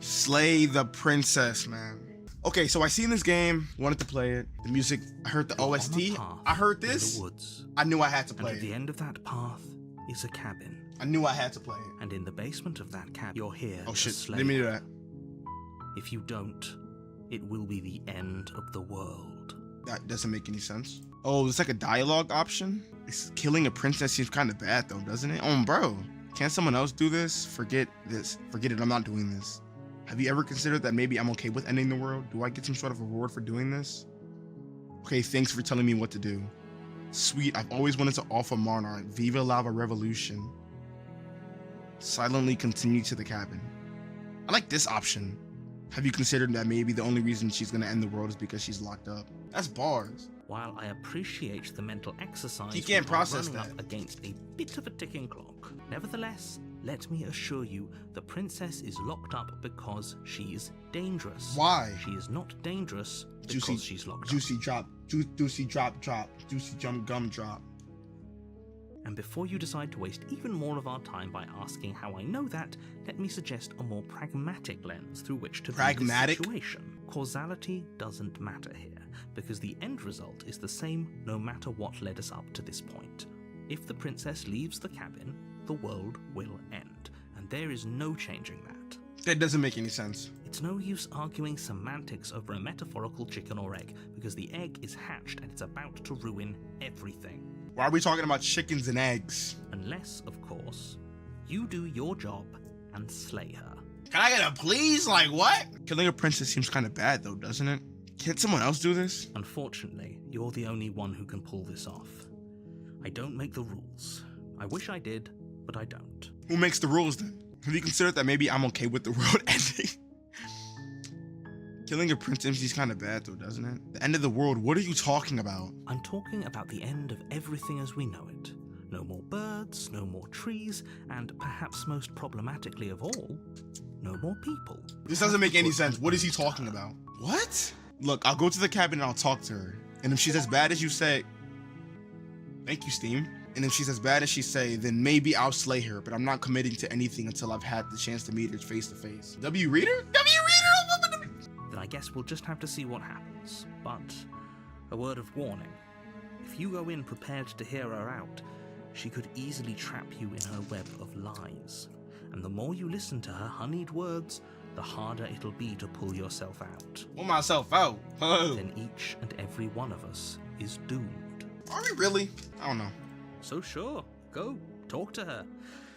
Slay the princess, man. Okay, so I seen this game, wanted to play it. The music, I heard the OST. I heard this. Woods. I knew I had to And play at the it. end of that path is a cabin. I knew I had to play it. And in the basement of that cabin, you're here Oh to shit, slay let me do her. that. If you don't, it will be the end of the world. That doesn't make any sense. Oh, it's like a dialogue option? Killing a princess seems kind of bad though, doesn't it? Oh, bro, can't someone else do this? Forget this. Forget it, I'm not doing this. Have you ever considered that maybe I'm okay with ending the world? Do I get some sort of reward for doing this? Okay, thanks for telling me what to do. Sweet, I've always wanted to offer Monarch. Viva Lava Revolution. Silently continue to the cabin. I like this option. Have you considered that maybe the only reason she's gonna end the world is because she's locked up? That's bars. While I appreciate the mental exercise, You can't we are process running that. up against a bit of a ticking clock. Nevertheless, let me assure you, the princess is locked up because she's dangerous. Why? She is not dangerous because Juicy, she's locked juicy drop, juicy drop, juicy gum drop. up. And before you decide to waste even more of our time by asking how I know that, let me suggest a more pragmatic lens through which to view Pragmatic? this situation. Causality doesn't matter here, because the end result is the same no matter what led us up to this point. If the princess leaves the cabin, the world will end, and there is no changing that. That doesn't make any sense. It's no use arguing semantics over a metaphorical chicken or egg, because the egg is hatched and it's about to ruin everything. Why are we talking about chickens and eggs? Unless, of course, you do your job and slay her. Can I get a please? Like what? Killing a princess seems kind of bad though, doesn't it? Can't someone else do this? Unfortunately, you're the only one who can pull this off. I don't make the rules. I wish I did, but I don't. Who makes the rules then? Have you considered that maybe I'm okay with the world ending? Killing a princess seems kind of bad though, doesn't it? The end of the world, what are you talking about? I'm talking about the end of everything as we know it. No more birds, no more trees, and perhaps most problematically of all, no more people. This doesn't make any sense. What is he talking about? What? Look, I'll go to the cabin and I'll talk to her. And if she's as bad as you say, thank you, Steam. And if she's as bad as she say, then maybe I'll slay her, but I'm not committing to anything until I've had the chance to meet her face to face. W Reader? W Reader? Then I guess we'll just have to see what happens. But a word of warning. If you go in prepared to hear her out, she could easily trap you in her web of lies. And the more you listen to her honeyed words, the harder it'll be to pull yourself out. Pull myself out. Oh. Then each and every one of us is doomed. Are we really? I don't know. So sure, go, talk to her.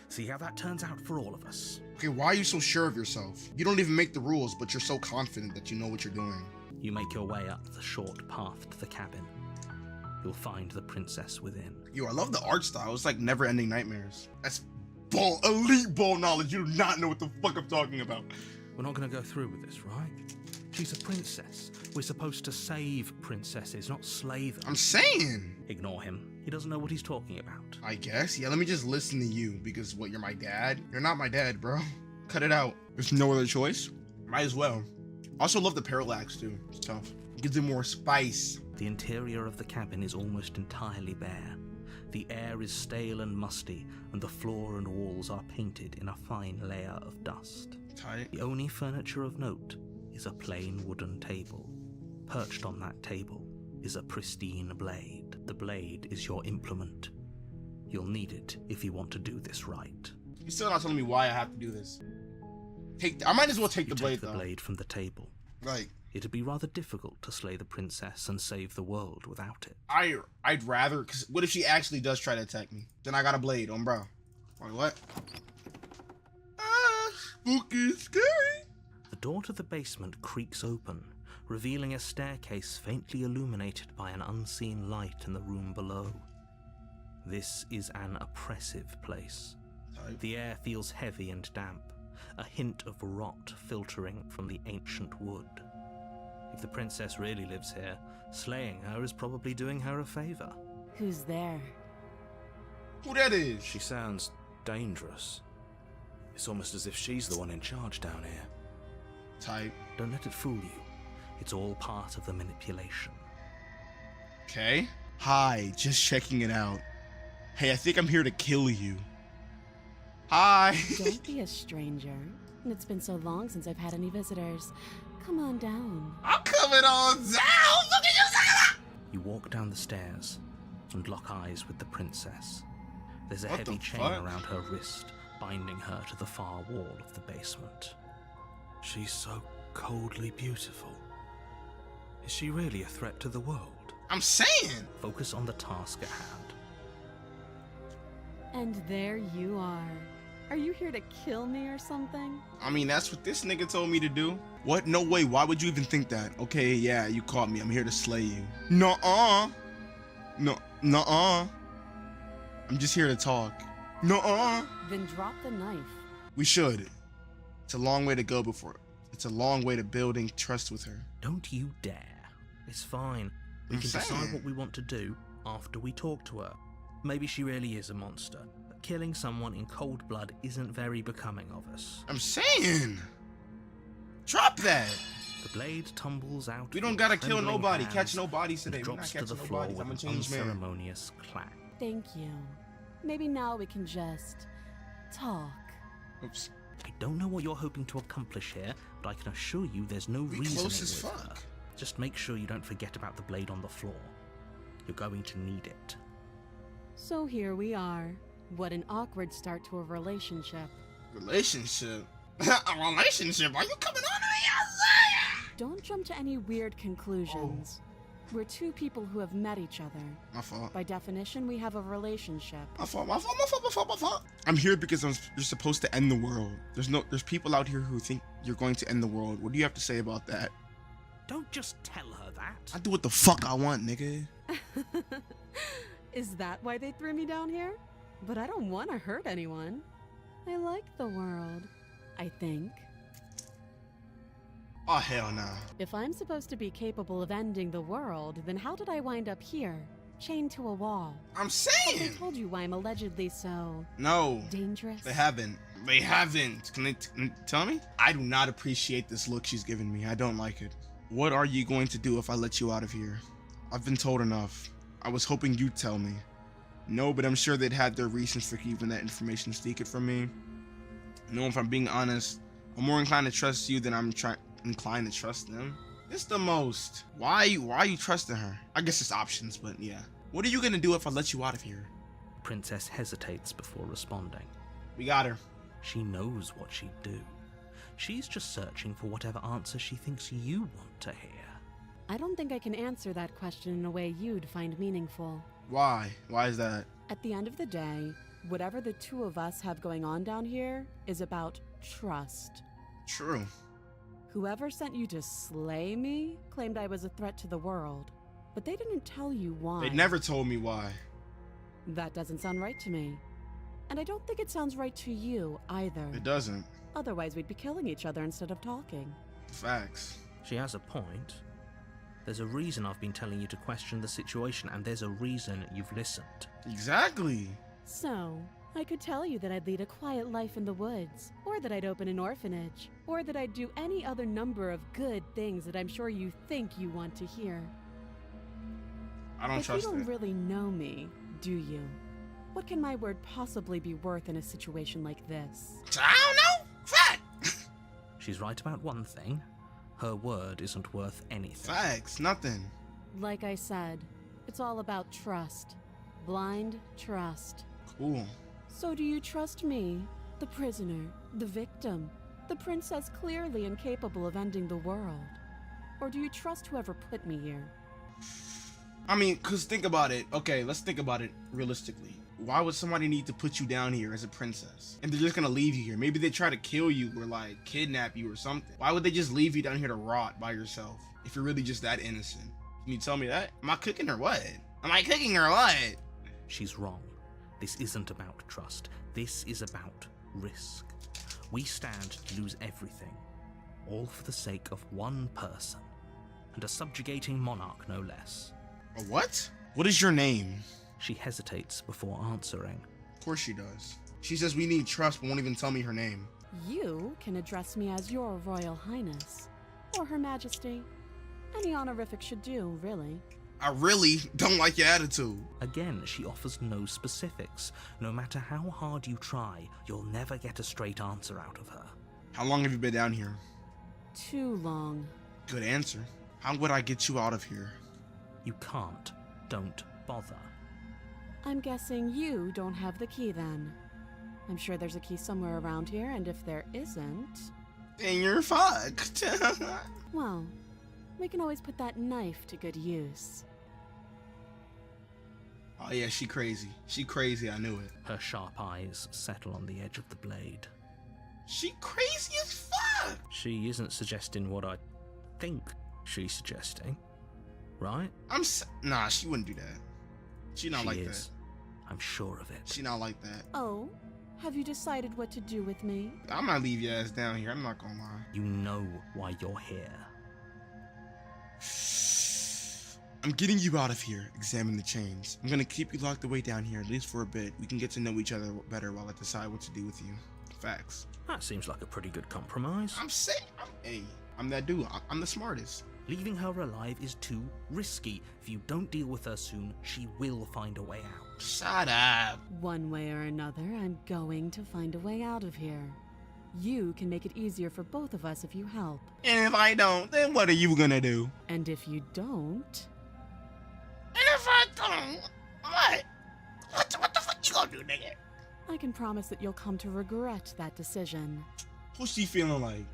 See how that turns out for all of us. Okay, why are you so sure of yourself? You don't even make the rules, but you're so confident that you know what you're doing. You make your way up the short path to the cabin. You'll find the princess within. Yo, I love the art style. It's like never-ending nightmares. That's elite ball knowledge. You do not know what the fuck I'm talking about. We're not going to go through with this, right? She's a princess. We're supposed to save princesses, not slay them. I'm saying. Ignore him. He doesn't know what he's talking about. I guess. Yeah, let me just listen to you because what, you're my dad? You're not my dad, bro. Cut it out. There's no other choice. Might as well. Also love the parallax too. It's tough. Gives it more spice. The interior of the cabin is almost entirely bare. The air is stale and musty, and the floor and walls are painted in a fine layer of dust. Tight. The only furniture of note is a plain wooden table. Perched on that table is a pristine blade. The blade is your implement. You'll need it if you want to do this right. You're still not telling me why I have to do this. I might as well take You the blade take the though. blade from the table. Like, It'd be rather difficult to slay the princess and save the world without it. I'd rather, cause what if she actually does try to attack me? Then I got a blade on bro. Like what? Ah, spooky, scary. The door to the basement creaks open, revealing a staircase faintly illuminated by an unseen light in the room below. This is an oppressive place. Tight. The air feels heavy and damp, a hint of rot filtering from the ancient wood. If the princess really lives here, slaying her is probably doing her a favor. Who's there? Who that is? She sounds dangerous. It's almost as if she's the one in charge down here. Type. Don't let it fool you. It's all part of the manipulation. Okay. Hi, just checking it out. Hey, I think I'm here to kill you. Hi. Don't be a stranger. And it's been so long since I've had any visitors. Come on down. I'm coming on down. Look at you. You walk down the stairs and lock eyes with the princess. There's a What heavy the chain fuck? around her wrist, binding her to the far wall of the basement. She's so coldly beautiful. Is she really a threat to the world? I'm saying. Focus on the task at hand. And there you are. Are you here to kill me or something? I mean, that's what this nigga told me to do. What? No way. Why would you even think that? Okay, yeah, you caught me. I'm here to slay you. Nuh-uh. No, nuh-uh. I'm just here to talk. Nuh-uh. Then drop the knife. We should. It's a long way to go before. It's a long way to building trust with her. Don't you dare. It's fine. We I'm can saying. decide what we want to do after we talk to her. Maybe she really is a monster, but killing someone in cold blood isn't very becoming of us. I'm saying. Drop that. The blade tumbles out. We don't with gotta kill trembling nobody. hands Catch no bodies and today. We're not drops to the catching no floor bodies. with I'm a an changed man. unceremonious clack. Thank you. Maybe now we can just talk. Oops. I don't know what you're hoping to accomplish here, but I can assure you there's no We reasoning close as with fuck. her. Just make sure you don't forget about the blade on the floor. You're going to need it. So here we are. What an awkward start to a relationship. Relationship. A relationship? Are you coming on here? Don't jump to any weird conclusions. We're two people who have met each other. My fault. By definition, we have a relationship. My fault. I'm here because you're supposed to end the world. There's people out here who think you're going to end the world. What do you have to say about that? Don't just tell her that. I do what the fuck I want, nigga. Is that why they threw me down here? But I don't want to hurt anyone. I like the world, I think. Oh, hell nah. If I'm supposed to be capable of ending the world, then how did I wind up here, chained to a wall? I'm I saying. told you why I'm allegedly so No. dangerous. They haven't. They haven't. Can they tell me? I do not appreciate this look she's giving me. I don't like it. What are you going to do if I let you out of here? I've been told enough. I was hoping you'd tell me. No, but I'm sure they'd had their reasons for keeping that information secret from me. No, if I'm being honest, I'm more inclined to trust you than I'm inclined to trust them. It's the most. Why are you trusting her? I guess it's options, but yeah. What are you gonna do if I let you out of here? The princess hesitates before responding. We got her. She knows what she'd do. She's just searching for whatever answer she thinks you want to hear. I don't think I can answer that question in a way you'd find meaningful. Why? Why is that? At the end of the day, whatever the two of us have going on down here is about trust. True. Whoever sent you to slay me claimed I was a threat to the world, but they didn't tell you why. They never told me why. That doesn't sound right to me. And I don't think it sounds right to you either. It doesn't. Otherwise, we'd be killing each other instead of talking. Facts. She has a point. There's a reason I've been telling you to question the situation, and there's a reason you've listened. Exactly. So, I could tell you that I'd lead a quiet life in the woods, or that I'd open an orphanage, or that I'd do any other number of good things that I'm sure you think you want to hear. I don't But you trust don't it. really know me, do you? What can my word possibly be worth in a situation like this? I don't know. Fact. She's right about one thing. Her word isn't worth anything. Facts. Nothing. Like I said, it's all about trust. Blind trust. Cool. So do you trust me, the prisoner, the victim, the princess clearly incapable of ending the world? Or do you trust whoever put me here? I mean, cause think about it. Okay, let's think about it realistically. Why would somebody need to put you down here as a princess? And they're just gonna leave you here. Maybe they try to kill you or like kidnap you or something. Why would they just leave you down here to rot by yourself if you're really just that innocent? Can you tell me that? Am I cooking or what? Am I cooking or what? She's wrong. This isn't about trust. This is about risk. We stand to lose everything, all for the sake of one person, and a subjugating monarch no less. A what? What is your name? She hesitates before answering. Of course she does. She says we need trust but won't even tell me her name. You can address me as your Royal Highness, or Her Majesty. Any honorific should do, really. I really don't like your attitude. Again, she offers no specifics. No matter how hard you try, you'll never get a straight answer out of her. How long have you been down here? Too long. Good answer. How would I get you out of here? You can't. Don't bother. I'm guessing you don't have the key then. I'm sure there's a key somewhere around here, and if there isn't, Then you're fucked. well, we can always put that knife to good use. Oh yeah, she crazy. She crazy, I knew it. Her sharp eyes settle on the edge of the blade. She crazy as fuck! She isn't suggesting what I think she's suggesting, right? Nah, she wouldn't do that. She not She like is. I'm sure of it. that. She not like that. Oh, have you decided what to do with me? I'm gonna leave your ass down here, I'm not gonna lie. You know why you're here. I'm getting you out of here. Examine the chains. I'm gonna keep you locked away down here, at least for a bit. We can get to know each other better while I decide what to do with you. Facts. That seems like a pretty good compromise. I'm sick. I'm that dude. I'm the smartest. Leaving her alive is too risky. If you don't deal with her soon, she will find a way out. Shut up. One way or another, I'm going to find a way out of here. You can make it easier for both of us if you help. And if I don't, then what are you gonna do? And if you don't, And if I don't, what? What the fuck you gonna do, nigga? I can promise that you'll come to regret that decision. Who's she feeling like?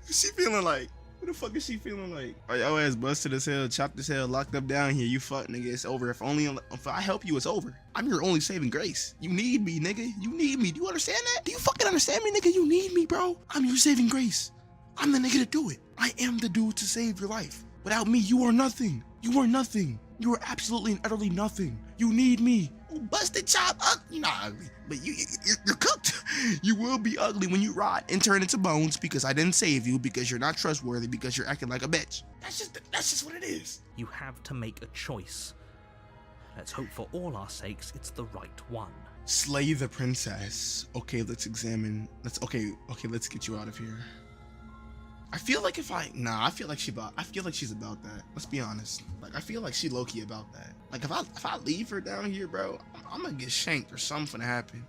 Who's she feeling like? Who the fuck is she feeling like? Oh, your ass busted as hell, chopped as hell, locked up down here. You fuck, nigga. It's over. If I help you, it's over. I'm your only saving grace. You need me, nigga. You need me. Do you understand that? Do you fucking understand me, nigga? You need me, bro. I'm your saving grace. I'm the nigga to do it. I am the dude to save your life. Without me, you are nothing. You are nothing. You are absolutely and utterly nothing. You need me. Oh, busted, chop, you're not ugly, but you're cooked. You will be ugly when you rot and turn into bones because I didn't save you, because you're not trustworthy, because you're acting like a bitch. That's just what it is. You have to make a choice. Let's hope for all our sakes it's the right one. Slay the princess. Okay, let's examine. Let's get you out of here. I feel like I feel like she's about that. Let's be honest. Like, I feel like she low-key about that. Like, if I leave her down here, bro, I'm gonna get shanked or something happen.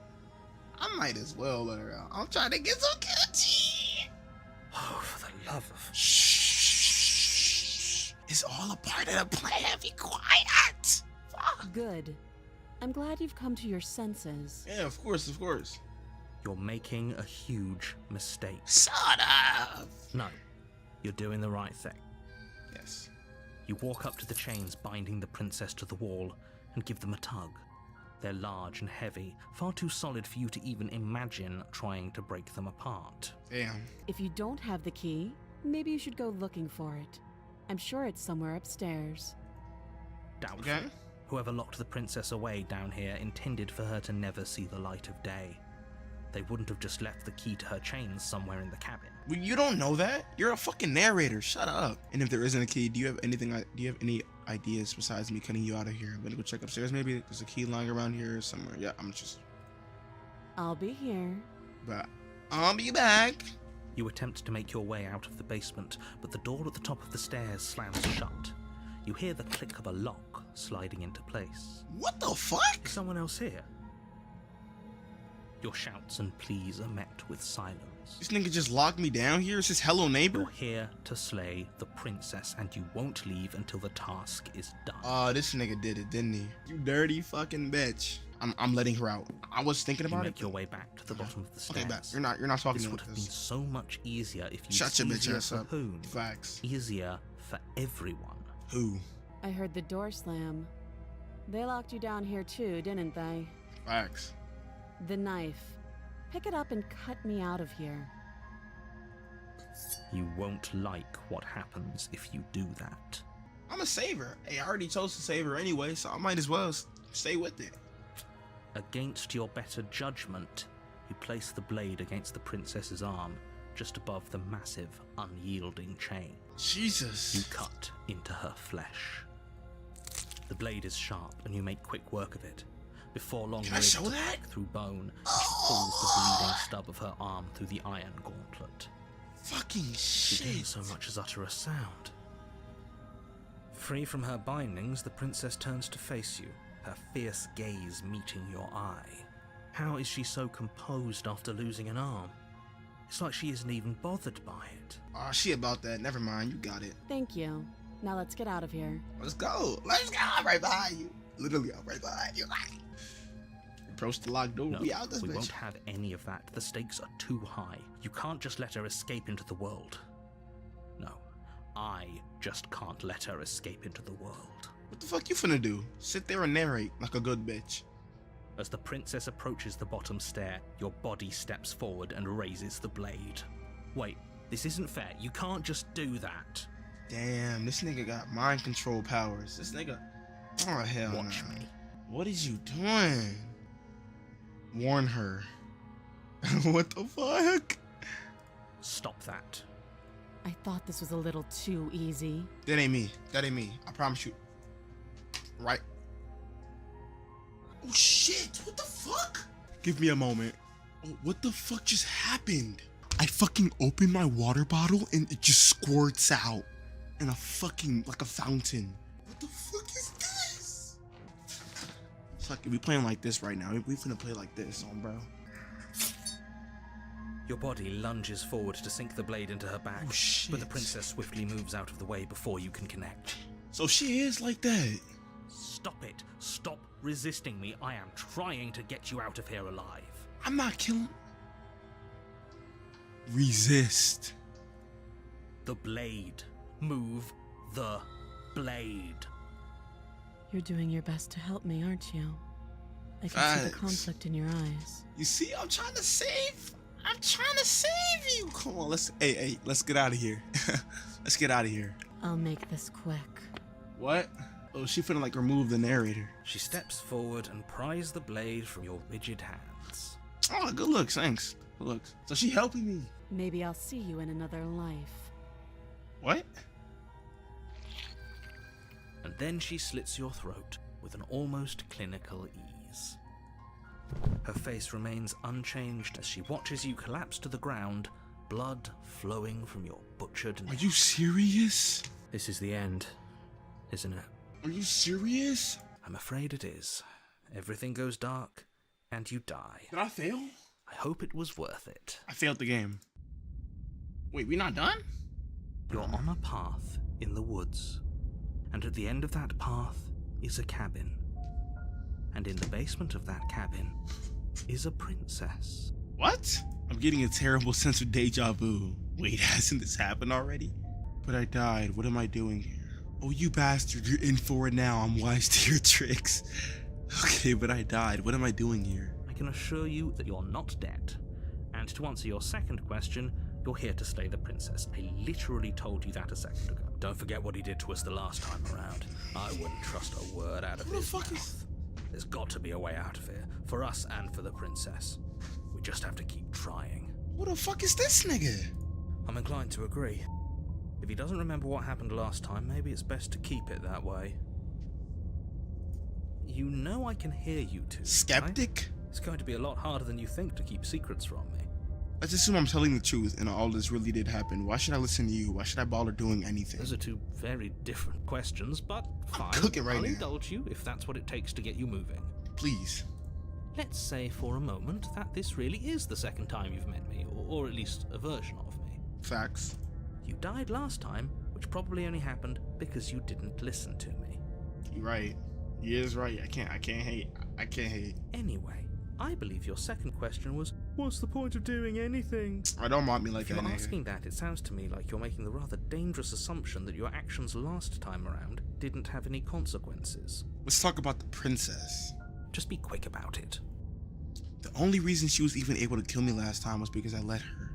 I might as well let her out. I'm trying to get some coochie. Oh, for the love of... Shh. It's all a part of the plan. Be quiet. Fuck. Good. I'm glad you've come to your senses. Yeah, of course. You're making a huge mistake. Shut up. No, you're doing the right thing. Yes. You walk up to the chains binding the princess to the wall and give them a tug. They're large and heavy, far too solid for you to even imagine trying to break them apart. Damn. If you don't have the key, maybe you should go looking for it. I'm sure it's somewhere upstairs. Doubtful. Okay. Whoever locked the princess away down here intended for her to never see the light of day. They wouldn't have just left the key to her chains somewhere in the cabin. Well, you don't know that. You're a fucking narrator. Shut up. And if there isn't a key, do you have any ideas besides me cutting you out of here? I'm gonna go check upstairs. Maybe there's a key lying around here somewhere. Yeah, I'll be here. but I'll be back. You attempt to make your way out of the basement, but the door at the top of the stairs slams shut. You hear the click of a lock sliding into place. What the fuck? Is someone else here? Your shouts and pleas are met with silence. This nigga just locked me down here. It's his hello neighbor. You're here to slay the princess, and you won't leave until the task is done. This nigga did it, didn't he? You dirty fucking bitch. I'm letting her out. I was thinking You about make it. your way back to the bottom of the stairs. Okay, back. You're not talking This to me would like have been this. so much easier if you Shut your bitch easier ass for up. Hoon. Facts. Easier for everyone. Who? I heard the door slam. They locked you down here too, didn't they? Facts. The knife. Pick it up and cut me out of here. You won't like what happens if you do that. I'm a saver. Hey, I already chose to save her anyway, so I might as well stay with it. Against your better judgment, you place the blade against the princess's arm, just above the massive, unyielding chain. Jesus. You cut into her flesh. The blade is sharp, and you make quick work of it. Before long, Can I you're show able to that? hack through bone, and she pulls the bleeding stub of her arm through the iron gauntlet. Fucking She didn't shit. so much as utter a sound. Free from her bindings, the princess turns to face you, her fierce gaze meeting your eye. How is she so composed after losing an arm? It's like she isn't even bothered by it. Oh, she about that. Never mind. You got it. Thank you. Now let's get out of here. Let's go. Let's go. I'm right behind you. Literally, I'm right behind you. Approach the locked door. No, We out this we bitch. won't have any of that. The stakes are too high. You can't just let her escape into the world. No, I just can't let her escape into the world. What the fuck you finna do? Sit there and narrate like a good bitch. As the princess approaches the bottom stair, your body steps forward and raises the blade. Wait, this isn't fair. You can't just do that. Damn, this nigga got mind control powers. This nigga. Oh, hell Watch nah. me. What is you doing? Warn her. What the fuck? Stop that. I thought this was a little too easy. That ain't me. That ain't me. I promise you. Right. Oh shit, what the fuck? Give me a moment. Oh, what the fuck just happened? I fucking opened my water bottle and it just squirts out in a fucking, like a fountain. What the fuck is this? Fuck, we playing like this right now. We finna play like this, bro. Your body lunges forward to sink the blade into her back, Oh shit. but the princess swiftly moves out of the way before you can connect. So she is like that. Stop it. Stop resisting me. I am trying to get you out of here alive. I'm not killing. Resist. The blade. Move the blade. You're doing your best to help me, aren't you? I can see the Facts. conflict in your eyes. You see, I'm trying to save. I'm trying to save you. Come on, let's get out of here. Let's get out of here. I'll make this quick. What? Oh, she finna like remove the narrator. She steps forward and pries the blade from your rigid hands. Oh, good looks, thanks. Good looks. So she helping me. Maybe I'll see you in another life. What? And then she slits your throat with an almost clinical ease. Her face remains unchanged as she watches you collapse to the ground, blood flowing from your butchered Are neck. you serious? This is the end, isn't it? Are you serious? I'm afraid it is. Everything goes dark, and you die. Did I fail? I hope it was worth it. I failed the game. Wait, we not done? You're on a path in the woods, and at the end of that path is a cabin. And in the basement of that cabin is a princess. What? I'm getting a terrible sense of deja vu. Wait, hasn't this happened already? But I died. What am I doing here? Oh, you bastard, you're in for it now. I'm wise to your tricks. Okay, but I died. What am I doing here? I can assure you that you're not dead. And to answer your second question, you're here to slay the princess. I literally told you that a second ago. Don't forget what he did to us the last time around. I wouldn't trust a word out of Who the his fuck mouth. is... There's got to be a way out of here, for us and for the princess. We just have to keep trying. Who the fuck is this nigga? I'm inclined to agree. If he doesn't remember what happened last time, maybe it's best to keep it that way. You know I can hear you two, right? Skeptic? It's going to be a lot harder than you think to keep secrets from me. Let's assume I'm telling the truth and all this really did happen. Why should I listen to you? Why should I bother doing anything? Those are two very different questions, but fine. cooking right I'll now. indulge you if that's what it takes to get you moving. Please. Let's say for a moment that this really is the second time you've met me, or at least a version of me. Facts. You died last time, which probably only happened because you didn't listen to me. You're right. He is right. I can't hate. I can't hate. Anyway, I believe your second question was, what's the point of doing anything? I don't want me like If that, you're nigga. asking that, it sounds to me like you're making the rather dangerous assumption that your actions last time around didn't have any consequences. Let's talk about the princess. Just be quick about it. The only reason she was even able to kill me last time was because I let her.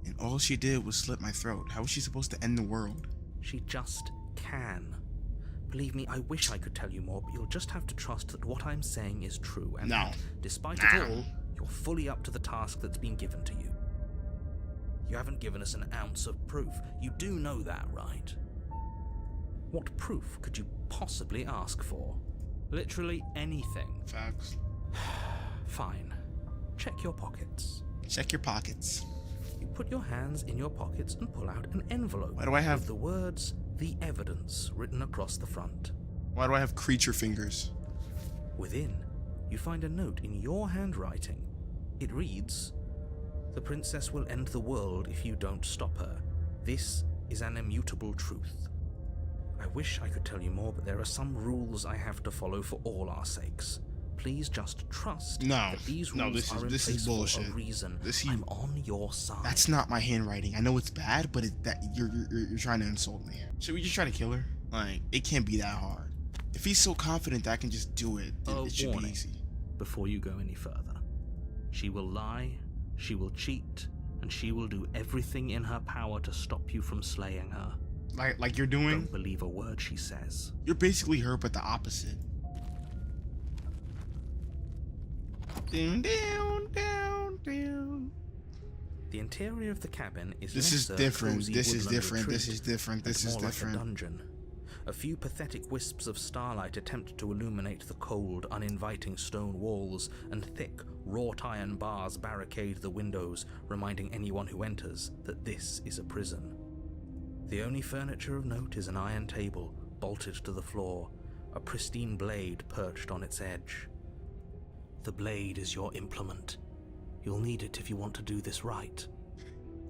And all she did was slit my throat. How was she supposed to end the world? She just can. Believe me, I wish I could tell you more, but you'll just have to trust that what I'm saying is true, and No. that, despite No. it all, you're fully up to the task that's been given to you. You haven't given us an ounce of proof. You do know that, right? What proof could you possibly ask for? Literally anything. Facts. Fine. Check your pockets. Check your pockets. You put your hands in your pockets and pull out an envelope Why do I have- with the words, "The Evidence," written across the front. Why do I have creature fingers? Within you find a note in your handwriting. It reads, "The princess will end the world if you don't stop her. This is an immutable truth." I wish I could tell you more, but there are some rules I have to follow for all our sakes. Please just trust that these rules are in place for a reason. I'm on your side. That's not my handwriting. I know it's bad, but you're trying to insult me. Should we just try to kill her? Like, it can't be that hard. If he's so confident that I can just do it, it should be easy. Before you go any further, she will lie, she will cheat, and she will do everything in her power to stop you from slaying her. Like you're doing? Don't believe a word she says. You're basically her, but the opposite. Down, down, down, down. The interior of the cabin is This is different. This is different. This is different. This is different. Like a dungeon. A few pathetic wisps of starlight attempt to illuminate the cold, uninviting stone walls, and thick, wrought iron bars barricade the windows, reminding anyone who enters that this is a prison. The only furniture of note is an iron table, bolted to the floor, a pristine blade perched on its edge. The blade is your implement. You'll need it if you want to do this right.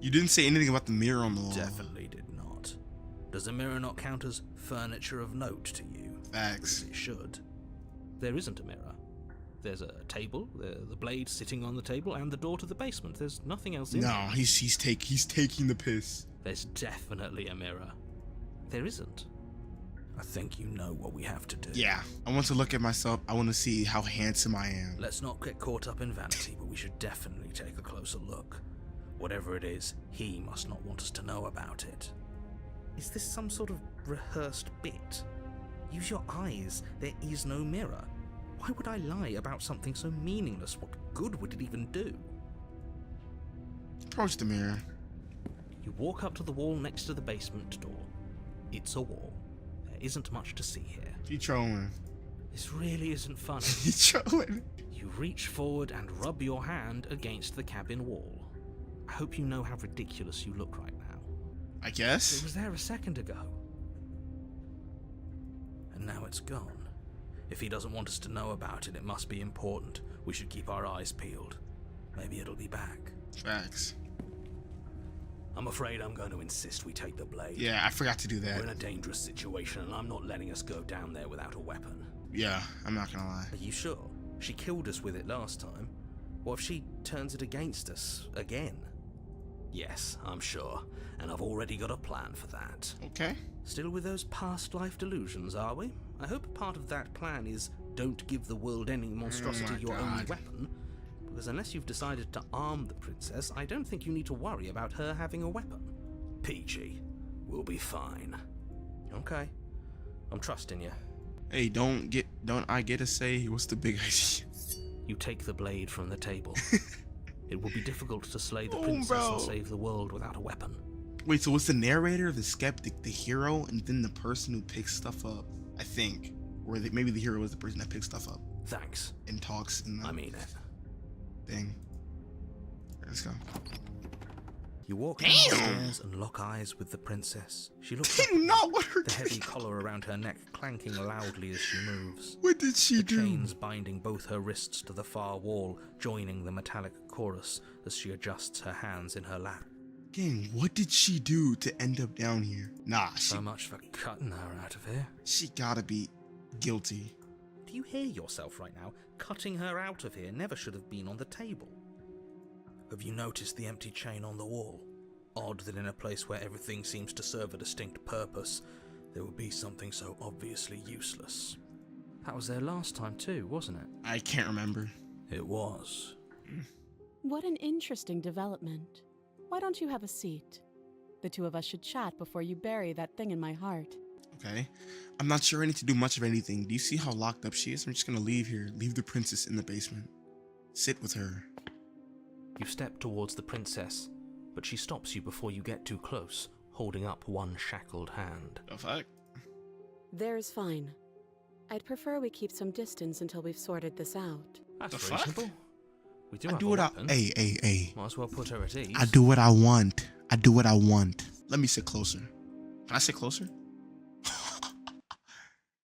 You didn't say anything about the mirror on the wall. Definitely did not. Does the mirror not count as furniture of note to you? Facts. It should. There isn't a mirror. There's a table, the blade sitting on the table, and the door to the basement. There's nothing else in No, there. he's taking the piss. There's definitely a mirror. There isn't. I think you know what we have to do. Yeah, I want to look at myself. I want to see how handsome I am. Let's not get caught up in vanity, but we should definitely take a closer look. Whatever it is, he must not want us to know about it. Is this some sort of rehearsed bit? Use your eyes. There is no mirror. Why would I lie about something so meaningless? What good would it even do? Approach the mirror. You walk up to the wall next to the basement door. It's a wall. There isn't much to see here. He trolling. This really isn't funny. He's trolling. You reach forward and rub your hand against the cabin wall. I hope you know how ridiculous you look right now. I It guess. was there a second ago. And now it's gone. If he doesn't want us to know about it, it must be important. We should keep our eyes peeled. Maybe it'll be back. Facts. I'm afraid I'm going to insist we take the blade. Yeah, I forgot to do We're in that. a dangerous situation, and I'm not letting us go down there without a weapon. Yeah, I'm not gonna lie. Are you sure? She killed us with it last time. What if she turns it against us again? Yes, I'm sure, and I've already got a plan for that. Okay. Still with those past life delusions, are we? I hope part of that plan is don't give the world any monstrosity my your only God. weapon. Because unless you've decided to arm the princess, I don't think you need to worry about her having a weapon. Peachy, we'll be fine. Okay, I'm trusting you. Hey, don't I get to say what's the big idea? You take the blade from the table. It will be difficult to slay the Oh, princess bro. and save the world without a weapon. Wait, so it's the narrator, the skeptic, the hero, and then the person who picks stuff up? I think, or maybe the hero is the person that picks stuff up Thanks. and talks in the I mean it. thing. Let's go. You walk Damn. downstairs and lock eyes with the princess. She looks up, Do not let her the heavy get. collar around her neck clanking loudly as she moves. What did she The do? chains binding both her wrists to the far wall, joining the metallic chorus as she adjusts her hands in her lap. Gang, what did she do to end up down here? Nah, So much for cutting her out of here. she gotta be guilty. Do you hear yourself right now? Cutting her out of here never should have been on the table. Have you noticed the empty chain on the wall? Odd that in a place where everything seems to serve a distinct purpose, there would be something so obviously useless. That was there last time too, wasn't it? I can't remember. It was. What an interesting development. Why don't you have a seat? The two of us should chat before you bury that thing in my heart. Okay. I'm not sure I need to do much of anything. Do you see how locked up she is? I'm just gonna leave here. Leave the princess in the basement. Sit with her. You step towards the princess, but she stops you before you get too close, holding up one shackled hand. The fuck? There's fine. I'd prefer we keep some distance until we've sorted this out. That's The fuck? reasonable. We do I have do a what weapon. Hey. Might as well put her at ease. I do what I want. I do what I want. Let me sit closer. Can I sit closer?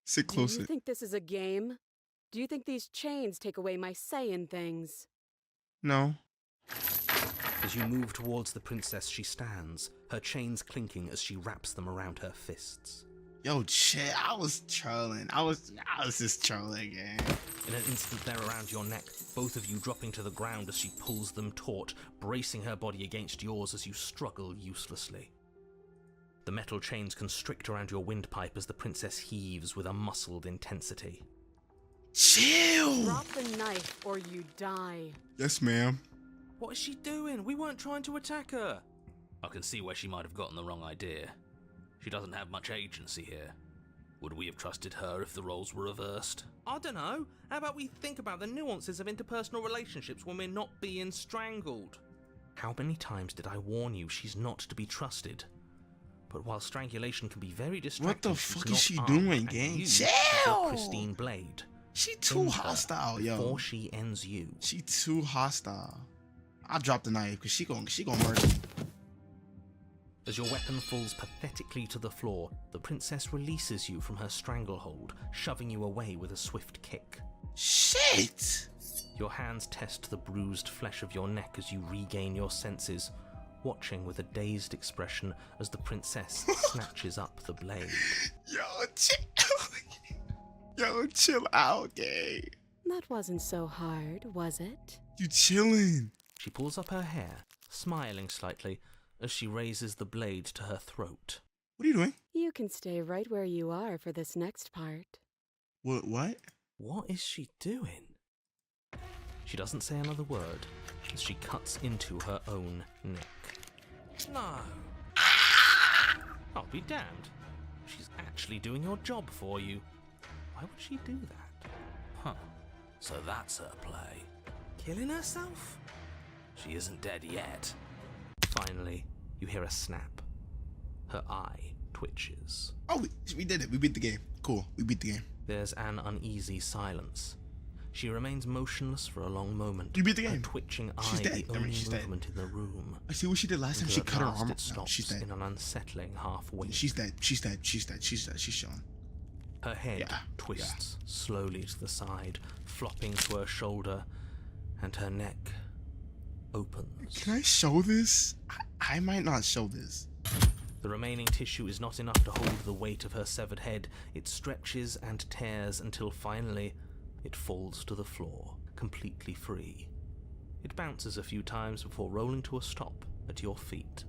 Sit Do closer. you think this is a game? Do you think these chains take away my say in things? No. As you move towards the princess, she stands, her chains clinking as she wraps them around her fists. Yo, shit, I was trolling. I was just trolling, gang. In an instant, they're around your neck, both of you dropping to the ground as she pulls them taut, bracing her body against yours as you struggle uselessly. The metal chains constrict around your windpipe as the princess heaves with a muscled intensity. Chill! Drop the knife or you die. Yes, ma'am. What is she doing? We weren't trying to attack her. I can see where she might have gotten the wrong idea. She doesn't have much agency here. Would we have trusted her if the roles were reversed? I don't know. How about we think about the nuances of interpersonal relationships when we're not being strangled? How many times did I warn you she's not to be trusted? But while strangulation can be very distracting, What the she's fuck not is she armed, doing, and gang? you Chill! have a pristine blade. She too End her hostile, yo. Before she ends you. She too hostile. I'll drop the knife because she gonna murder me. As your weapon falls pathetically to the floor, the princess releases you from her stranglehold, shoving you away with a swift kick. Shit! Your hands test the bruised flesh of your neck as you regain your senses, watching with a dazed expression as the princess snatches up the blade. Yo, chill. Yo, chill out, gang. That wasn't so hard, was it? You chilling. She pulls up her hair, smiling slightly, as she raises the blade to her throat. What are you doing? You can stay right where you are for this next part. What? What is she doing? She doesn't say another word as she cuts into her own neck. No. I'll be damned. She's actually doing your job for you. Why would she do that? Huh. So that's her play. Killing herself? She isn't dead yet. Finally, you hear a snap. Her eye twitches. Oh, we did it. We beat the game. Cool. We beat the game. There's an uneasy silence. She remains motionless for a long moment. You beat the Her game. twitching She's eye dead. the I mean, only she's dead. movement in the room. I see what she did last time. Until She at cut her last arm. it No, stops she's dead. in an unsettling half wink. She's dead. She's dead. She's dead. She's dead. She's chilling. Her head Yeah, twists slowly to the side, flopping to her shoulder, and her neck opens. Can I show this? I might not show this. The remaining tissue is not enough to hold the weight of her severed head. It stretches and tears until finally it falls to the floor, completely free. It bounces a few times before rolling to a stop at your feet.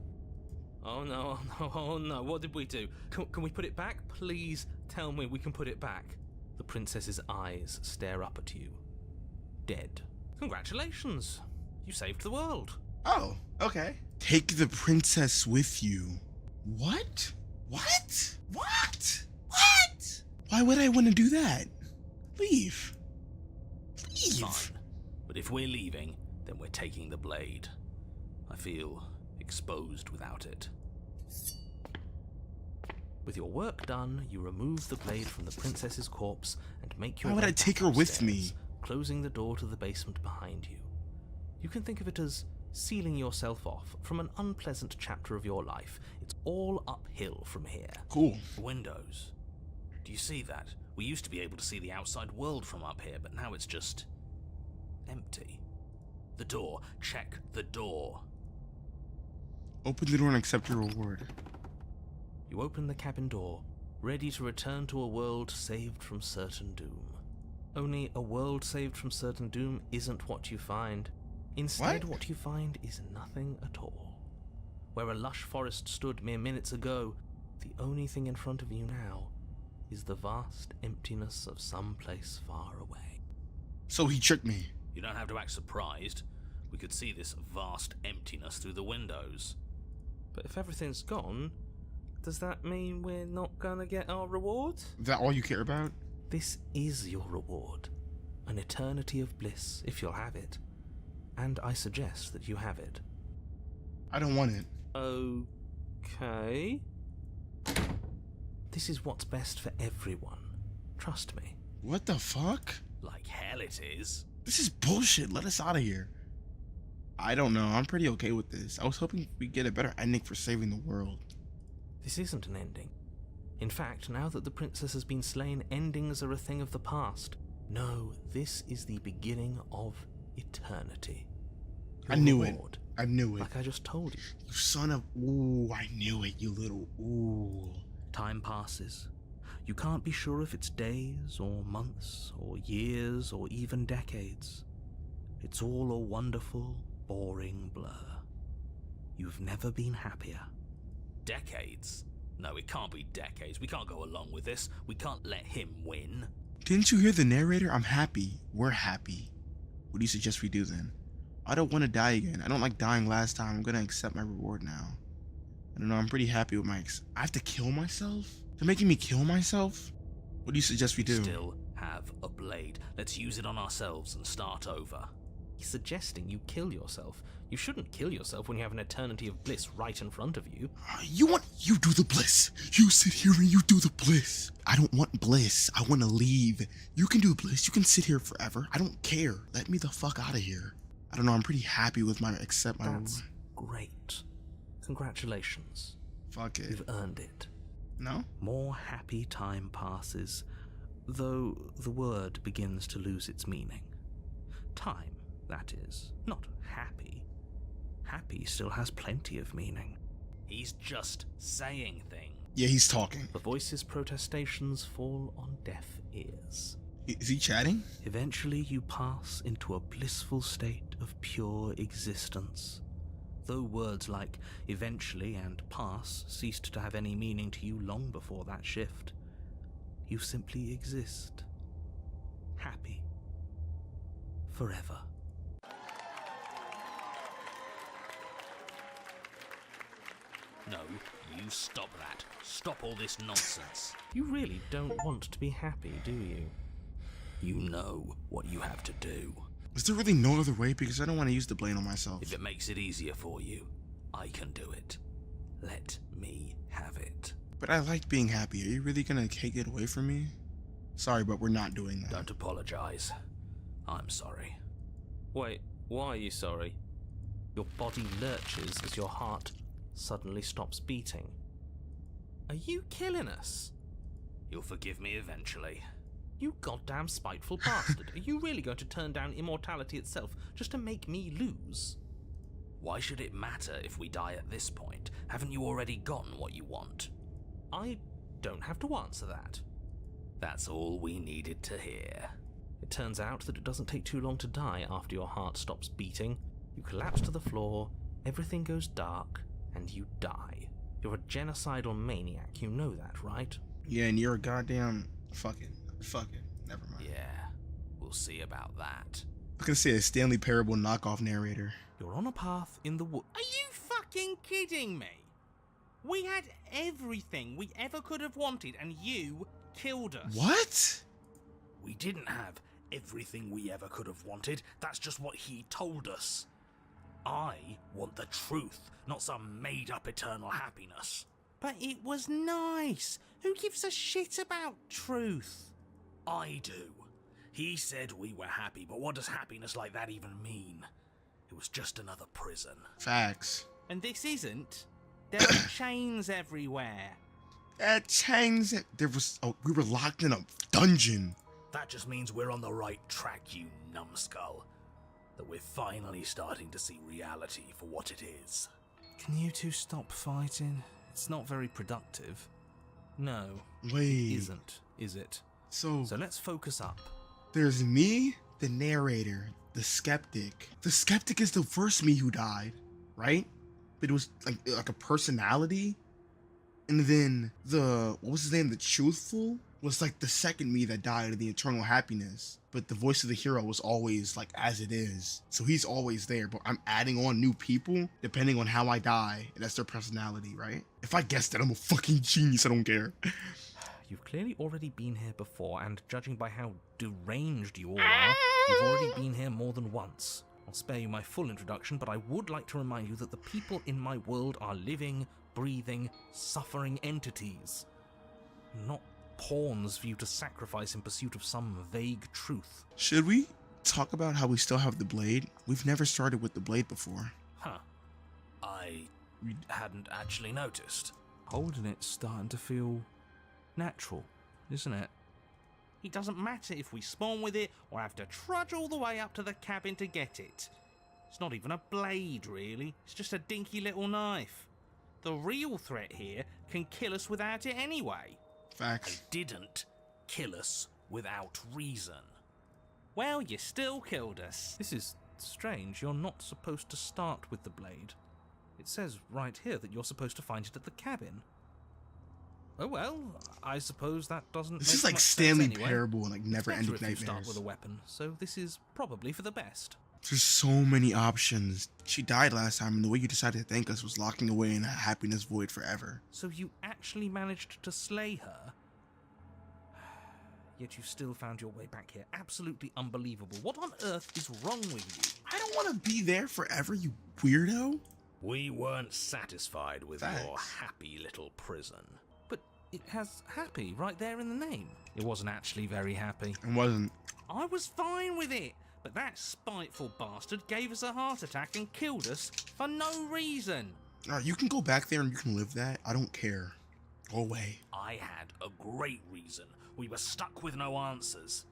Oh no, oh no, what did we do? Can we put it back? Please tell me we can put it back. The princess's eyes stare up at you. Dead. Congratulations! You saved the world. Oh, okay. Take the princess with you. What? What? What? What? Why would I want to do that? Leave. Leave. Fine. But if we're leaving, then we're taking the blade. I feel exposed without it. With your work done, you remove the blade from the princess's corpse and make your Why would way I take back her with upstairs, me? closing the door to the basement behind you. You can think of it as sealing yourself off from an unpleasant chapter of your life. It's all uphill from here. Cool. Windows. Do you see that? We used to be able to see the outside world from up here, but now it's just empty. The door. Check the door. Open the door and accept your reward. You open the cabin door, ready to return to a world saved from certain doom. Only a world saved from certain doom isn't what you find. Instead, what you find is nothing at all. Where a lush forest stood mere minutes ago, the only thing in front of you now is the vast emptiness of some place far away. So he tricked me. You don't have to act surprised. We could see this vast emptiness through the windows. But if everything's gone, does that mean we're not gonna get our reward? Is that all you care about? This is your reward. An eternity of bliss, if you'll have it. And I suggest that you have it. I don't want it. Okay. This is what's best for everyone. Trust me. What the fuck? Like hell it is. This is bullshit. Let us out of here. I don't know. I'm pretty okay with this. I was hoping we'd get a better ending for saving the world. This isn't an ending. In fact, now that the princess has been slain, endings are a thing of the past. No, this is the beginning of eternity. I Your knew it. reward, I knew it. like I just told you. You son of. Ooh, I knew it, you little. Ooh. Time passes. You can't be sure if it's days or months or years or even decades. It's all a wonderful, boring blur. You've never been happier. Decades? No, it can't be decades. We can't go along with this. We can't let him win. Didn't you hear the narrator? I'm happy. We're happy. What do you suggest we do then? I don't want to die again. I don't like dying last time. I'm gonna accept my reward now. I don't know. I'm pretty happy with my. I have to kill myself? They're making me kill myself? What do you suggest we do? Still have a blade. Let's use it on ourselves and start over. He's suggesting you kill yourself. You shouldn't kill yourself when you have an eternity of bliss right in front of you. You do the bliss. You sit here and you do the bliss. I don't want bliss. I want to leave. You can do bliss. You can sit here forever. I don't care. Let me the fuck out of here. I don't know. I'm pretty happy with my accept my. That's great. Congratulations. Fuck it. You've earned it. No? More happy time passes, though the word begins to lose its meaning. Time, that is, not happy. Happy still has plenty of meaning. He's just saying things. Yeah, he's talking. The voice's protestations fall on deaf ears. Is he chatting? Eventually you pass into a blissful state of pure existence. Though words like eventually and pass ceased to have any meaning to you long before that shift, you simply exist. Happy. Forever. No, you stop that. Stop all this nonsense. You really don't want to be happy, do you? You know what you have to do. Is there really no other way? Because I don't want to use the blame on myself. If it makes it easier for you, I can do it. Let me have it. But I like being happy. Are you really gonna take it away from me? Sorry, but we're not doing that. Don't apologize. I'm sorry. Wait, why are you sorry? Your body lurches as your heart suddenly stops beating. Are you killing us? You'll forgive me eventually. You goddamn spiteful bastard. Are you really going to turn down immortality itself just to make me lose? Why should it matter if we die at this point? Haven't you already gotten what you want? I don't have to answer that. That's all we needed to hear. It turns out that it doesn't take too long to die after your heart stops beating. You collapse to the floor, everything goes dark, and you die. You're a genocidal maniac, you know that, right? Yeah, and you're a goddamn... Fuck it. Never mind. Yeah, we'll see about that. I could say a Stanley Parable knockoff narrator. You're on a path in the wood. Are you fucking kidding me? We had everything we ever could have wanted, and you killed us. What? We didn't have everything we ever could have wanted. That's just what he told us. I want the truth, not some made-up eternal happiness. But it was nice. Who gives a shit about truth? I do. He said we were happy, but what does happiness like that even mean? It was just another prison. Facts. And this isn't. There are chains everywhere. Chains. There was. Oh, we were locked in a dungeon. That just means we're on the right track, you numbskull. That we're finally starting to see reality for what it is. Can you two stop fighting? It's not very productive. No, Wait. it isn't, is it? So So let's focus up. there's me, the narrator, the skeptic. The skeptic is the first me who died, right? But it was like a personality. And then what was his name? The truthful was like the second me that died of the eternal happiness. But the voice of the hero was always like as it is. So he's always there, but I'm adding on new people depending on how I die. And that's their personality, right? If I guessed that, I'm a fucking genius. I don't care. You've clearly already been here before, and judging by how deranged you all are, you've already been here more than once. I'll spare you my full introduction, but I would like to remind you that the people in my world are living, breathing, suffering entities. Not pawns for you to sacrifice in pursuit of some vague truth. Should we talk about how we still have the blade? We've never started with the blade before. Huh. I hadn't actually noticed. Holding it's starting to feel natural, isn't it? It doesn't matter if we spawn with it or have to trudge all the way up to the cabin to get it. It's not even a blade, really. It's just a dinky little knife. The real threat here can kill us without it anyway. Facts. Didn't kill us without reason. Well, you still killed us. This is strange. You're not supposed to start with the blade. It says right here that you're supposed to find it at the cabin. Oh well, I suppose that doesn't This make is like much Stanley sense anyway. Parable and like It's never-ending better if you start nightmares. with a weapon, so this is probably for the best. There's so many options. She died last time, and the way you decided to thank us was locking away in a happiness void forever. So you actually managed to slay her? Yet you still found your way back here. Absolutely unbelievable. What on earth is wrong with you? I don't want to be there forever, you weirdo. We weren't satisfied with your Thanks. happy little prison. But it has happy right there in the name. It wasn't actually very happy. It wasn't. I was fine with it, but that spiteful bastard gave us a heart attack and killed us for no reason. Alright, you can go back there and you can live that. I don't care. Go away. I had a great reason. We were stuck with no answers.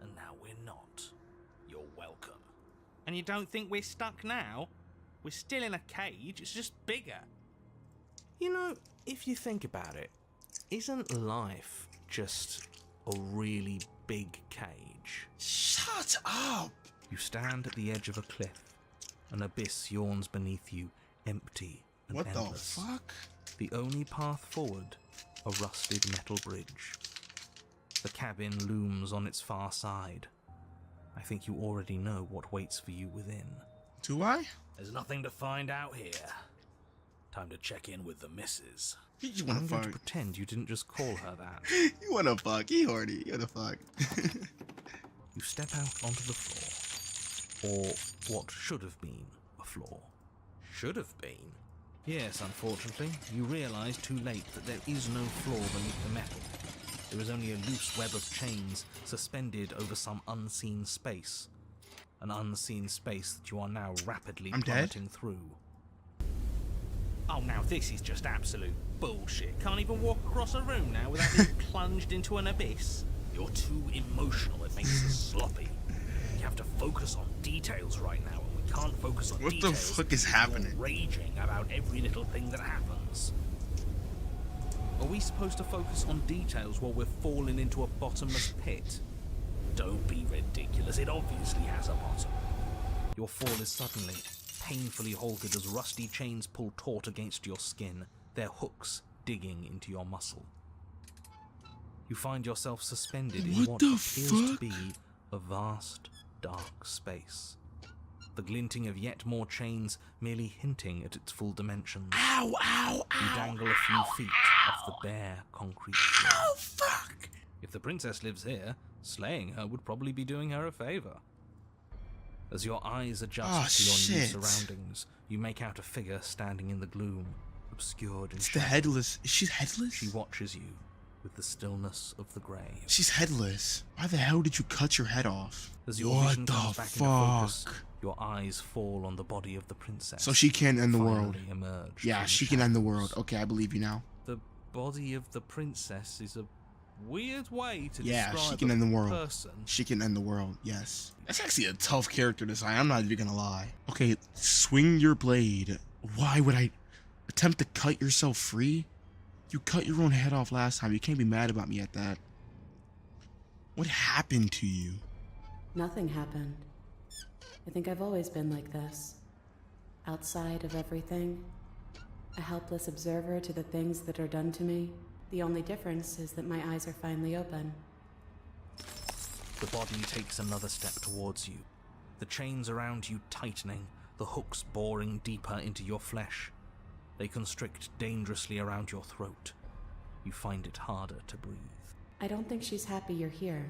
And now we're not. You're welcome. And you don't think we're stuck now? We're still in a cage, it's just bigger. You know, if you think about it, isn't life just a really big cage? Shut up! You stand at the edge of a cliff. An abyss yawns beneath you, empty and What endless. the fuck? The only path forward, a rusted metal bridge. The cabin looms on its far side. I think you already know what waits for you within. Do I? There's nothing to find out here. Time to check in with the missus. You just wanna I'm going to fuck. pretend you didn't just call her that. You wanna fuck. You horny. You wanna fuck. You step out onto the floor. Or what should have been a floor. Should have been? Yes, unfortunately. You realise too late that there is no floor beneath the metal. There is only a loose web of chains suspended over some unseen space. An unseen space that you are now rapidly I'm dead? plummeting through. Oh, now this is just absolute bullshit. Can't even walk across a room now without being plunged into an abyss. You're too emotional. It makes us sloppy. You have to focus on details right now, and we can't focus on What the details. fuck is because happening? You're raging about every little thing that happens. Are we supposed to focus on details while we're falling into a bottomless pit? Don't be ridiculous. It obviously has a bottom. Your fall is suddenly, painfully halted as rusty chains pull taut against your skin, their hooks digging into your muscle. You find yourself suspended in What what the appears to fuck? be a vast, dark space. The glinting of yet more chains merely hinting at its full dimensions. Ow, ow, You ow. dangle a few feet off the bare concrete floor. Oh, fuck. If the princess lives here, slaying her would probably be doing her a favor. As your eyes adjust Oh, to your new shit. surroundings, you make out a figure standing in the gloom, obscured in It's the shadow. headless. Is she headless? She watches you with the stillness of the grave. She's headless. Why the hell did you cut your head off? As your What vision the comes back into focus, fuck? your eyes fall on the body of the princess. So she can't end the world. finally emerged Yeah, from she the can end the shadows. world. Okay, I believe you now. The body of the princess is a weird way to Yeah, describe she can a end the world. person. She can end the world, yes. That's actually a tough character design, I'm not even gonna lie. Okay, swing your blade. Why would I attempt to cut yourself free? You cut your own head off last time. You can't be mad about me at that. What happened to you? Nothing happened. I think I've always been like this. Outside of everything. A helpless observer to the things that are done to me. The only difference is that my eyes are finally open. The body takes another step towards you, the chains around you tightening, the hooks boring deeper into your flesh. They constrict dangerously around your throat. You find it harder to breathe. I don't think she's happy you're here.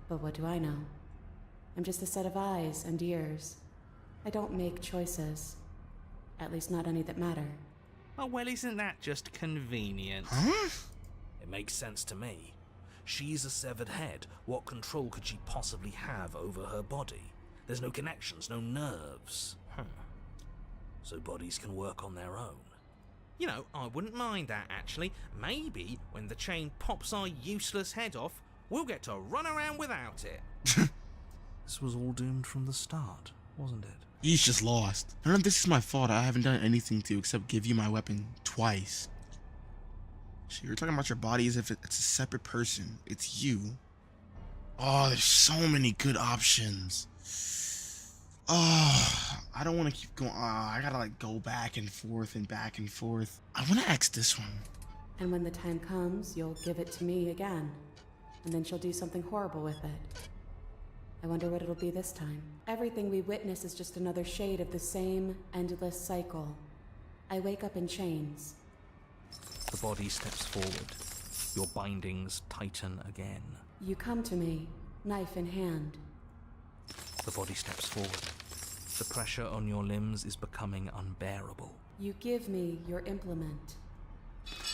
But what do I know? I'm just a set of eyes and ears. I don't make choices. At least not any that matter. Oh, well, isn't that just convenient? Huh? It makes sense to me. She's a severed head. What control could she possibly have over her body? There's no connections, no nerves. So bodies can work on their own. You know, I wouldn't mind that, actually. Maybe when the chain pops our useless head off, we'll get to run around without it. This was all doomed from the start, wasn't it? He's just lost. None of this is my fault. I haven't done anything to except give you my weapon twice. So you're talking about your body as if it's a separate person. It's you. Oh, there's so many good options. Oh, I don't want to keep going. I gotta like go back and forth and back and forth. I want to ask this one. And when the time comes, you'll give it to me again. And then she'll do something horrible with it. I wonder what it'll be this time. Everything we witness is just another shade of the same endless cycle. I wake up in chains. The body steps forward. Your bindings tighten again. You come to me, knife in hand. The body steps forward. The pressure on your limbs is becoming unbearable. You give me your implement.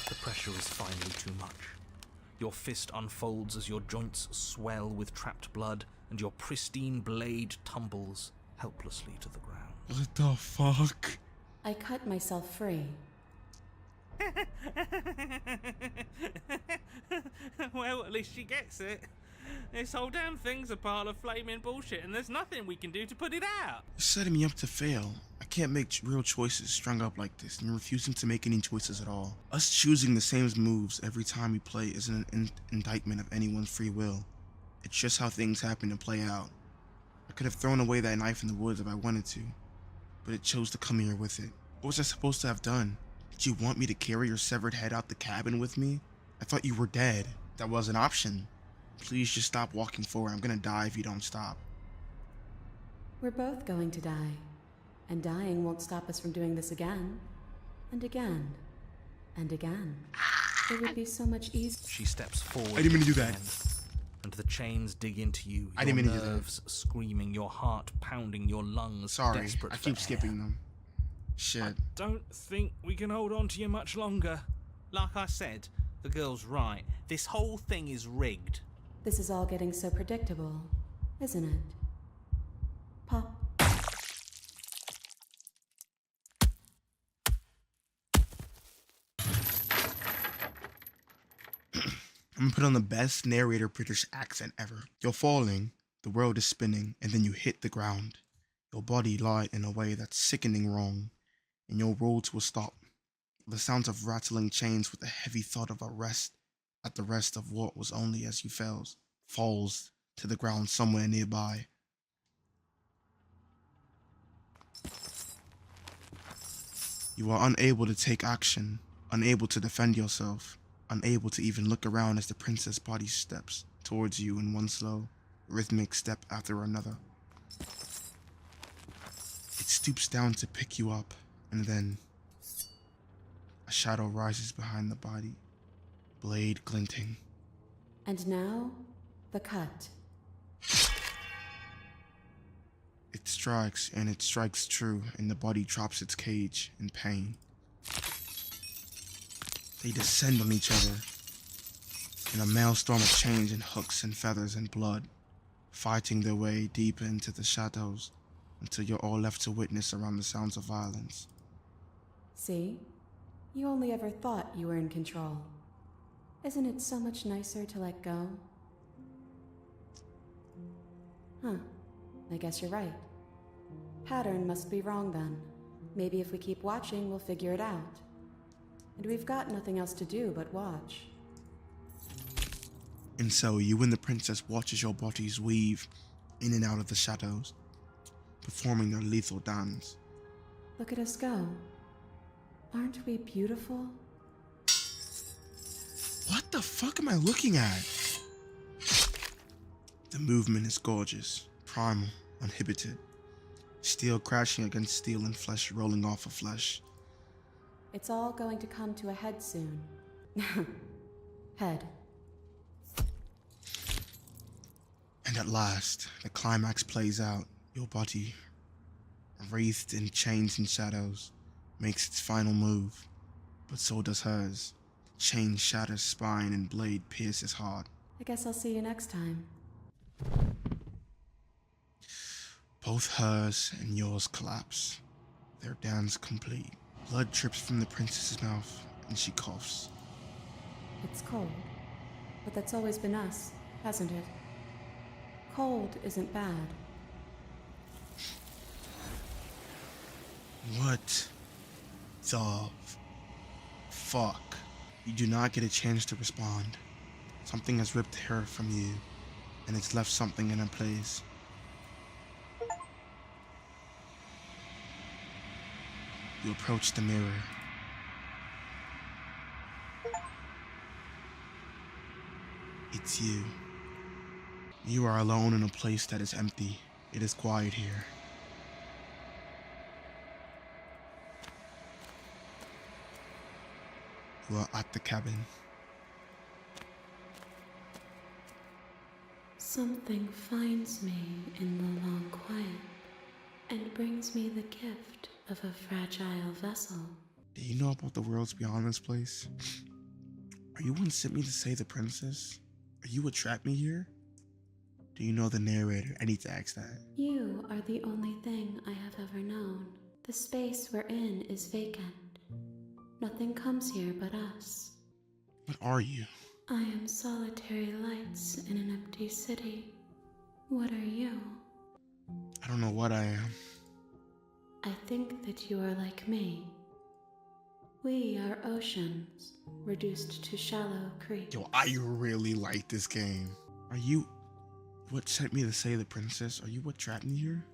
The pressure is finally too much. Your fist unfolds as your joints swell with trapped blood, and your pristine blade tumbles helplessly to the ground. What the fuck? I cut myself free. Well, at least she gets it. This whole damn thing's a pile of flaming bullshit, and there's nothing we can do to put it out. You're setting me up to fail. I can't make real choices strung up like this, and you're refusing to make any choices at all. Us choosing the same moves every time we play isn't an indictment of anyone's free will. It's just how things happen to play out. I could have thrown away that knife in the woods if I wanted to, but it chose to come here with it. What was I supposed to have done? Did you want me to carry your severed head out the cabin with me? I thought you were dead. That was an option. Please just stop walking forward. I'm gonna die if you don't stop. We're both going to die. And dying won't stop us from doing this again. And again. And again. It would be so much easier. She steps forward. I didn't mean to do that. again, and the chains dig into you. I didn't mean to do your that. nerves screaming, your heart pounding, your lungs Sorry, desperate I for keep air. skipping them. Shit. Don't think we can hold on to you much longer. Like I said, the girl's right. This whole thing is rigged. This is all getting so predictable, isn't it? Pop. I'm gonna put on the best narrator British accent ever. You're falling, the world is spinning, and then you hit the ground. Your body lied in a way that's sickening wrong, and you'll roll to a stop. The sounds of rattling chains with the heavy thought of a rest at the rest of what was only as you falls to the ground somewhere nearby. You are unable to take action, unable to defend yourself, unable to even look around as the princess body steps towards you in one slow, rhythmic step after another. It stoops down to pick you up, and then a shadow rises behind the body, blade glinting. And now, the cut. It strikes, and it strikes true, and the body drops its cage in pain. They descend on each other in a maelstrom of chains and hooks and feathers and blood, fighting their way deeper into the shadows until you're all left to witness around the sounds of violence. See? You only ever thought you were in control. Isn't it so much nicer to let go? Huh. I guess you're right. Pattern must be wrong then. Maybe if we keep watching, we'll figure it out. And we've got nothing else to do but watch. And so you and the princess watch as your bodies weave in and out of the shadows, performing their lethal dance. Look at us go. Aren't we beautiful? What the fuck am I looking at? The movement is gorgeous, primal, uninhibited. Steel crashing against steel and flesh rolling off of flesh. It's all going to come to a head soon. Head. And at last, the climax plays out. Your body, wreathed in chains and shadows, makes its final move. But so does hers. Chain shatters spine and blade pierces heart. I guess I'll see you next time. Both hers and yours collapse. Their dance complete. Blood drips from the princess's mouth, and she coughs. It's cold, but that's always been us. hasn't it? Cold isn't bad. What the fuck? You do not get a chance to respond. Something has ripped her from you, and it's left something in her place. You approach the mirror. It's you. You are alone in a place that is empty. It is quiet here. You are at the cabin. Something finds me in the long quiet and brings me the gift of a fragile vessel. Do you know about the worlds beyond this place? Are you one sent me to save the princess? Are you what trapped me here? Do you know the narrator? I need to ask that. You are the only thing I have ever known. The space we're in is vacant. Nothing comes here but us. What are you? I am solitary lights in an empty city. What are you? I don't know what I am. I think that you are like me. We are oceans, reduced to shallow creeks. Yo, I really like this game. Are you what sent me to save the princess? Are you what trapped me here?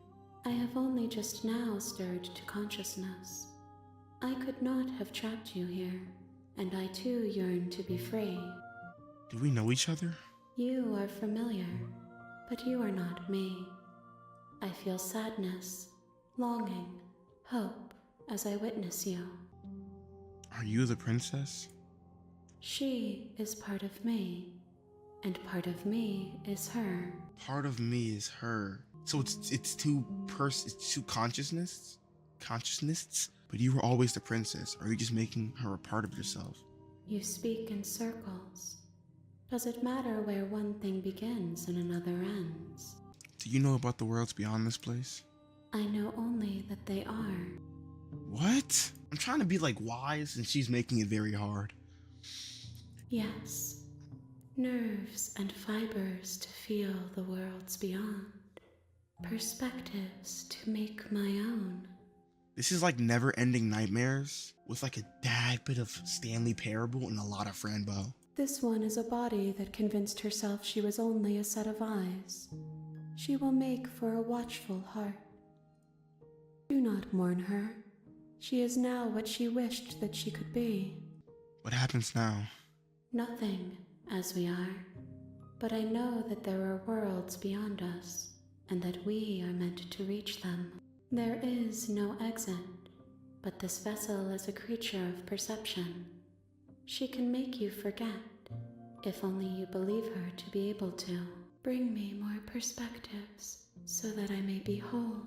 I have only just now stirred to consciousness. I could not have trapped you here, and I too yearn to be free. Do we know each other? You are familiar, but you are not me. I feel sadness, longing, hope as I witness you. Are you the princess? She is part of me, and part of me is her. Part of me is her. So it's two consciousness? Consciousness? But you were always the princess. Or are you just making her a part of yourself? You speak in circles. Does it matter where one thing begins and another ends? Do you know about the worlds beyond this place? I know only that they are. What? I'm trying to be like wise and she's making it very hard. Yes. Nerves and fibers to feel the worlds beyond. Perspectives to make my own. This is like never-ending nightmares with like a tad bit of Stanley Parable and a lot of Franbo. This one is a body that convinced herself she was only a set of eyes. She will make for a watchful heart. Do not mourn her. She is now what she wished that she could be. What happens now? Nothing, as we are. But I know that there are worlds beyond us, and that we are meant to reach them. There is no exit, but this vessel is a creature of perception. She can make you forget, if only you believe her to be able to. Bring me more perspectives, so that I may be whole.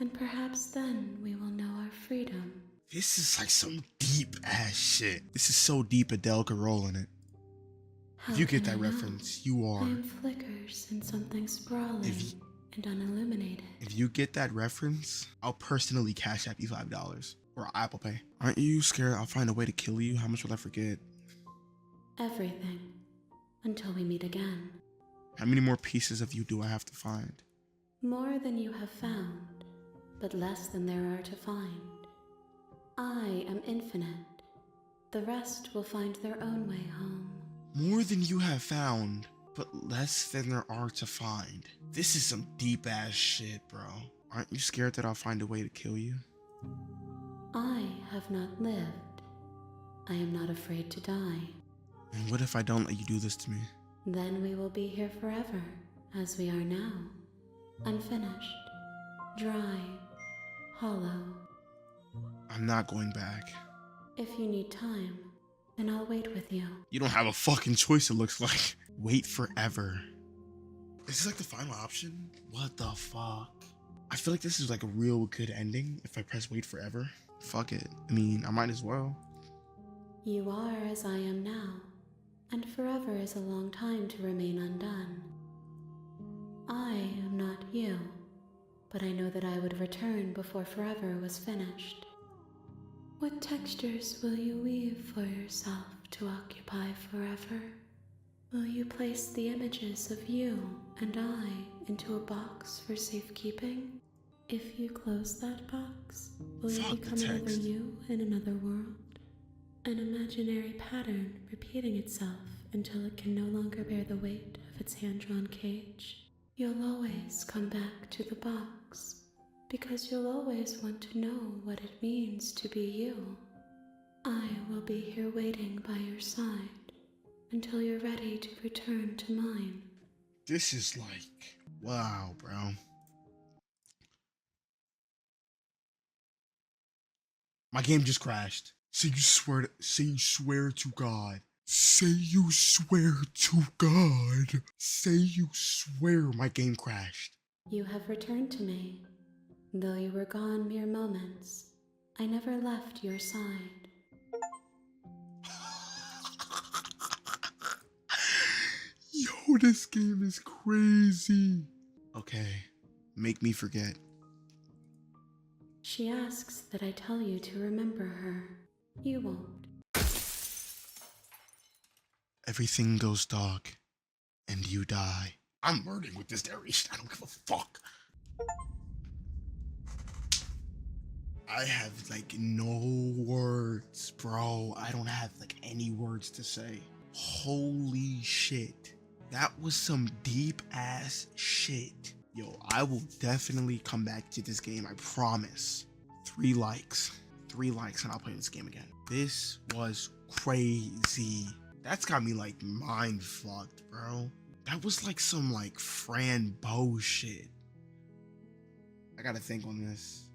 And perhaps then we will know our freedom. This is like some deep ass shit. This is so deep Adele could roll in it. How If you get can that I know? reference, you I are. am flickers in something sprawling If and unilluminated. If you get that reference, I'll personally cash app you $5 or Apple Pay. Aren't you scared I'll find a way to kill you? How much will I forget? Everything. Until we meet again. How many more pieces of you do I have to find? More than you have found, but less than there are to find. I am infinite. The rest will find their own way home. More than you have found, but less than there are to find. This is some deep ass shit, bro. Aren't you scared that I'll find a way to kill you? I have not lived. I am not afraid to die. And what if I don't let you do this to me? Then we will be here forever, as we are now. Unfinished, dry, hollow. I'm not going back. If you need time, then I'll wait with you. You don't have a fucking choice, it looks like. Wait forever. Is this like the final option? What the fuck? I feel like this is like a real good ending if I press wait forever. Fuck it. I mean, I might as well. You are as I am now, and forever is a long time to remain undone. I am not you, but I know that I would return before forever was finished. What textures will you weave for yourself to occupy forever? Will you place the images of you and I into a box for safekeeping? If you close that box, will you Fuck the become another text. you in another world? An imaginary pattern repeating itself until it can no longer bear the weight of its hand-drawn cage. You'll always come back to the box, because you'll always want to know what it means to be you. I will be here waiting by your side until you're ready to return to mine. This is like, wow, bro. My game just crashed. Say you swear to God. Say you swear to God. Say you swear my game crashed. You have returned to me. Though you were gone mere moments, I never left your side. Yo, this game is crazy. Okay, make me forget. She asks that I tell you to remember her. You won't. Everything goes dark, and you die. I'm murdering with this narration. I don't give a fuck. I have like no words, bro. I don't have like any words to say. Holy shit. That was some deep ass shit. Yo, I will definitely come back to this game. I promise. 3 likes. 3 likes and I'll play this game again. This was crazy. That's got me like mind fucked, bro. That was like some like Fran Bow shit. I gotta think on this.